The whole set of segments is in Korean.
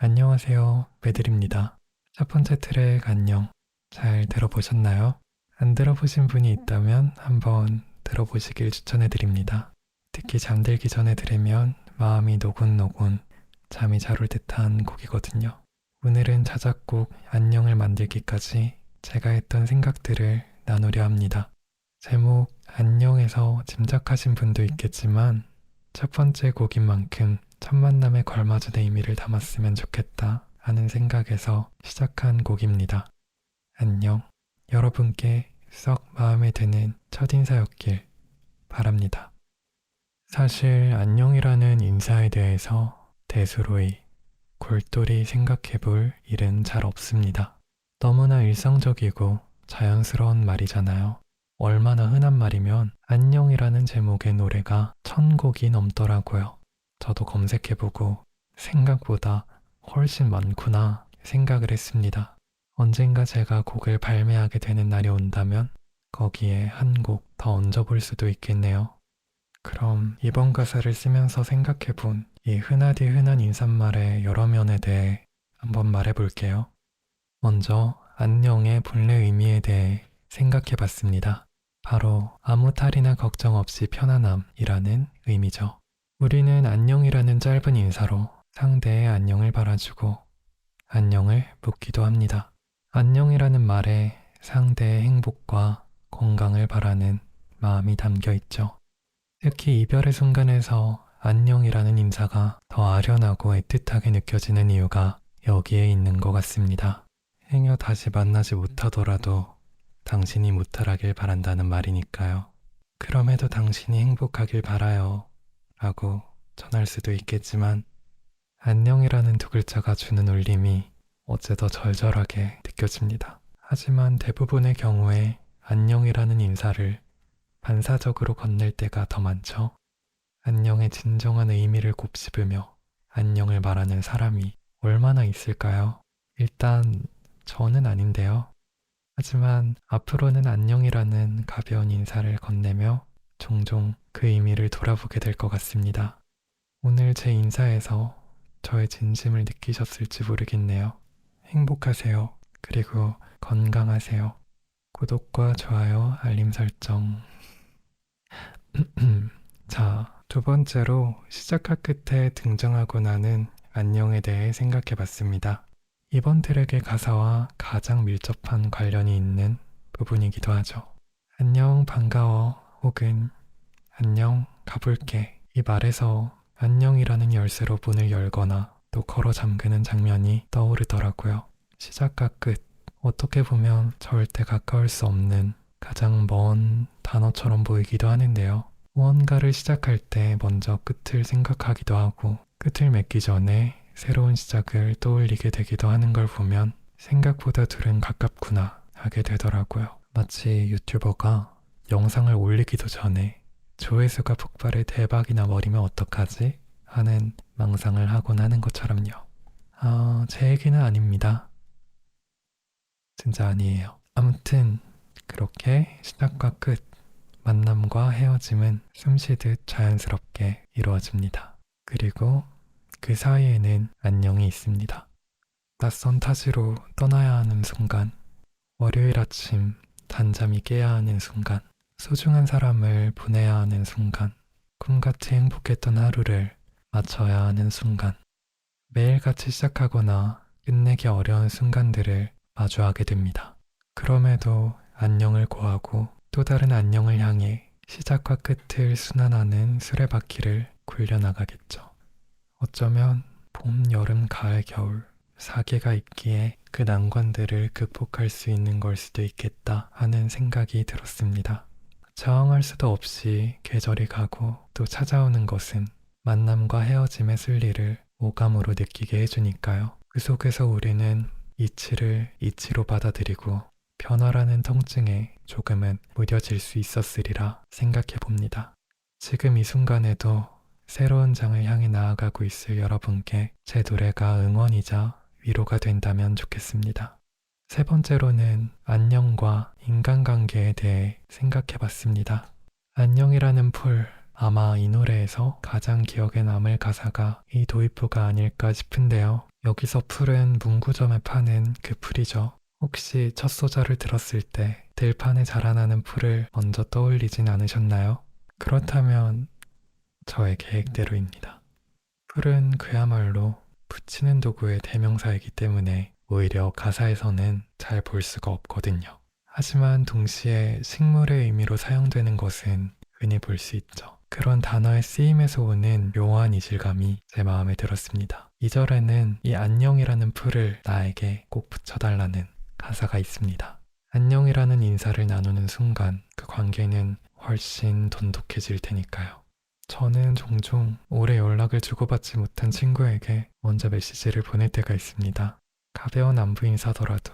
안녕하세요, 배들입니다. 첫 번째 트랙 안녕. 잘 들어보셨나요? 안 들어보신 분이 있다면 한번 들어보시길 추천해드립니다. 특히 잠들기 전에 들으면 마음이 노곤노곤 잠이 잘 올 듯한 곡이거든요. 오늘은 자작곡 안녕을 만들기까지 제가 했던 생각들을 나누려 합니다. 제목 안녕에서 짐작하신 분도 있겠지만 첫 번째 곡인 만큼 첫 만남에 걸맞은 의미를 담았으면 좋겠다 하는 생각에서 시작한 곡입니다. 안녕. 여러분께 썩 마음에 드는 첫인사였길 바랍니다. 사실 안녕이라는 인사에 대해서 대수로이 골똘히 생각해 볼 일은 잘 없습니다. 너무나 일상적이고 자연스러운 말이잖아요. 얼마나 흔한 말이면 안녕이라는 제목의 노래가 1000곡이 넘더라고요. 저도 검색해보고 생각보다 훨씬 많구나 생각을 했습니다. 언젠가 제가 곡을 발매하게 되는 날이 온다면 거기에 한 곡 더 얹어볼 수도 있겠네요. 그럼 이번 가사를 쓰면서 생각해본 이 흔하디 흔한 인사말의 여러 면에 대해 한번 말해볼게요. 먼저 안녕의 본래 의미에 대해 생각해봤습니다. 바로 아무 탈이나 걱정 없이 편안함이라는 의미죠. 우리는 안녕이라는 짧은 인사로 상대의 안녕을 바라주고 안녕을 묻기도 합니다. 안녕이라는 말에 상대의 행복과 건강을 바라는 마음이 담겨 있죠. 특히 이별의 순간에서 안녕이라는 인사가 더 아련하고 애틋하게 느껴지는 이유가 여기에 있는 것 같습니다. 행여 다시 만나지 못하더라도 당신이 무탈하길 바란다는 말이니까요. 그럼에도 당신이 행복하길 바라요 라고 전할 수도 있겠지만 안녕이라는 두 글자가 주는 울림이 어째 더 절절하게 느껴집니다. 하지만 대부분의 경우에 안녕이라는 인사를 반사적으로 건넬 때가 더 많죠. 안녕의 진정한 의미를 곱씹으며 안녕을 말하는 사람이 얼마나 있을까요? 일단 저는 아닌데요. 하지만 앞으로는 안녕이라는 가벼운 인사를 건네며 종종 그 의미를 돌아보게 될 것 같습니다. 오늘 제 인사에서 저의 진심을 느끼셨을지 모르겠네요. 행복하세요. 그리고 건강하세요. 구독과 좋아요, 알림 설정. 자, 두 번째로 시작과 끝에 등장하고 나는 안녕에 대해 생각해 봤습니다. 이번 트랙의 가사와 가장 밀접한 관련이 있는 부분이기도 하죠. 안녕, 반가워, 혹은 안녕, 가볼게. 이 말에서 안녕이라는 열쇠로 문을 열거나 또 걸어 잠그는 장면이 떠오르더라고요. 시작과 끝, 어떻게 보면 절대 가까울 수 없는 가장 먼 단어처럼 보이기도 하는데요. 무언가를 시작할 때 먼저 끝을 생각하기도 하고 끝을 맺기 전에 새로운 시작을 떠올리게 되기도 하는 걸 보면 생각보다 둘은 가깝구나 하게 되더라고요. 마치 유튜버가 영상을 올리기도 전에 조회수가 폭발해 대박이 나버리면 어떡하지? 하는 망상을 하곤 하는 것처럼요. 제 얘기는 아닙니다. 진짜 아니에요. 아무튼 그렇게 시작과 끝, 만남과 헤어짐은 숨쉬듯 자연스럽게 이루어집니다. 그리고 그 사이에는 안녕이 있습니다. 낯선 타지로 떠나야 하는 순간, 월요일 아침 단잠이 깨야 하는 순간, 소중한 사람을 보내야 하는 순간, 꿈같이 행복했던 하루를 마쳐야 하는 순간, 매일같이 시작하거나 끝내기 어려운 순간들을 마주하게 됩니다. 그럼에도 안녕을 고하고 또 다른 안녕을 향해 시작과 끝을 순환하는 수레바퀴를 굴려나가겠죠. 어쩌면 봄, 여름, 가을, 겨울 4개가 있기에 그 난관들을 극복할 수 있는 걸 수도 있겠다 하는 생각이 들었습니다. 저항할 수도 없이 계절이 가고 또 찾아오는 것은 만남과 헤어짐의 순리를 오감으로 느끼게 해주니까요. 그 속에서 우리는 이치를 이치로 받아들이고 변화라는 통증에 조금은 무뎌질 수 있었으리라 생각해 봅니다. 지금 이 순간에도 새로운 장을 향해 나아가고 있을 여러분께 제 노래가 응원이자 위로가 된다면 좋겠습니다. 세 번째로는 안녕과 인간관계에 대해 생각해 봤습니다. 안녕이라는 풀, 아마 이 노래에서 가장 기억에 남을 가사가 이 도입부가 아닐까 싶은데요. 여기서 풀은 문구점에 파는 그 풀이죠. 혹시 첫 소절을 들었을 때 들판에 자라나는 풀을 먼저 떠올리진 않으셨나요? 그렇다면 저의 계획대로입니다. 풀은 그야말로 붙이는 도구의 대명사이기 때문에 오히려 가사에서는 잘 볼 수가 없거든요. 하지만 동시에 식물의 의미로 사용되는 것은 흔히 볼 수 있죠. 그런 단어의 쓰임에서 오는 묘한 이질감이 제 마음에 들었습니다. 2절에는 이 안녕이라는 풀을 나에게 꼭 붙여달라는 가사가 있습니다. 안녕이라는 인사를 나누는 순간 그 관계는 훨씬 돈독해질 테니까요. 저는 종종 오래 연락을 주고받지 못한 친구에게 먼저 메시지를 보낼 때가 있습니다. 가벼운 안부 인사더라도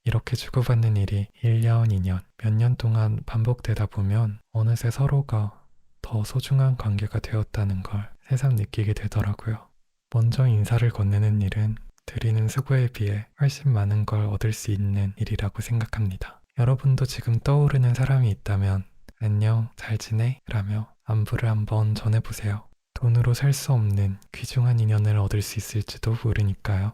이렇게 주고받는 일이 1년, 2년, 몇 년 동안 반복되다 보면 어느새 서로가 더 소중한 관계가 되었다는 걸 새삼 느끼게 되더라고요. 먼저 인사를 건네는 일은 드리는 수고에 비해 훨씬 많은 걸 얻을 수 있는 일이라고 생각합니다. 여러분도 지금 떠오르는 사람이 있다면 안녕, 잘 지내? 라며 안부를 한번 전해보세요. 돈으로 살 수 없는 귀중한 인연을 얻을 수 있을지도 모르니까요.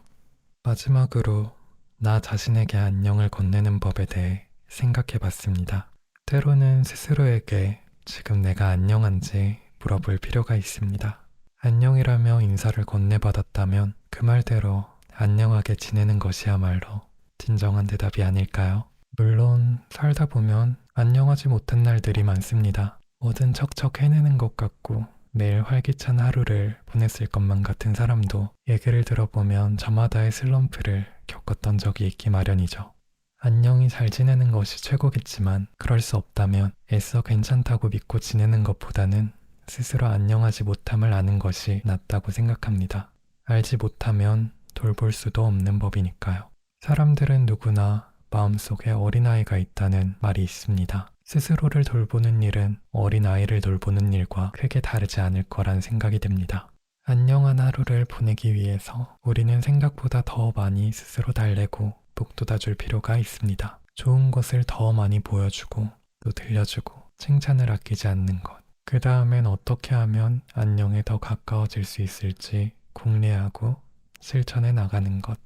마지막으로 나 자신에게 안녕을 건네는 법에 대해 생각해봤습니다. 때로는 스스로에게 지금 내가 안녕한지 물어볼 필요가 있습니다. 안녕이라며 인사를 건네받았다면 그 말대로 안녕하게 지내는 것이야말로 진정한 대답이 아닐까요? 물론 살다 보면 안녕하지 못한 날들이 많습니다. 뭐든 척척 해내는 것 같고 매일 활기찬 하루를 보냈을 것만 같은 사람도 얘기를 들어보면 저마다의 슬럼프를 겪었던 적이 있기 마련이죠. 안녕히 잘 지내는 것이 최고겠지만 그럴 수 없다면 애써 괜찮다고 믿고 지내는 것보다는 스스로 안녕하지 못함을 아는 것이 낫다고 생각합니다. 알지 못하면 돌볼 수도 없는 법이니까요. 사람들은 누구나 마음속에 어린아이가 있다는 말이 있습니다. 스스로를 돌보는 일은 어린아이를 돌보는 일과 크게 다르지 않을 거란 생각이 듭니다. 안녕한 하루를 보내기 위해서 우리는 생각보다 더 많이 스스로 달래고 북돋아줄 필요가 있습니다. 좋은 것을 더 많이 보여주고 또 들려주고 칭찬을 아끼지 않는 것. 그 다음엔 어떻게 하면 안녕에 더 가까워질 수 있을지 궁리하고 실천해 나가는 것.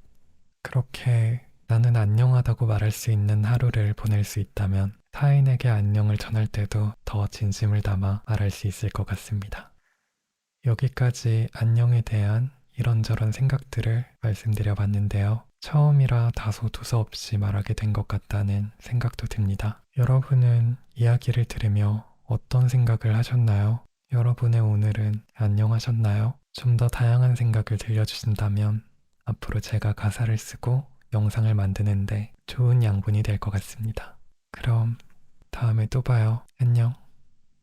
그렇게 나는 안녕하다고 말할 수 있는 하루를 보낼 수 있다면 타인에게 안녕을 전할 때도 더 진심을 담아 말할 수 있을 것 같습니다. 여기까지 안녕에 대한 이런저런 생각들을 말씀드려 봤는데요. 처음이라 다소 두서없이 말하게 된 것 같다는 생각도 듭니다. 여러분은 이야기를 들으며 어떤 생각을 하셨나요? 여러분의 오늘은 안녕하셨나요? 좀 더 다양한 생각을 들려주신다면 앞으로 제가 가사를 쓰고 영상을 만드는데 좋은 양분이 될 것 같습니다. 그럼 다음에 또 봐요. 안녕.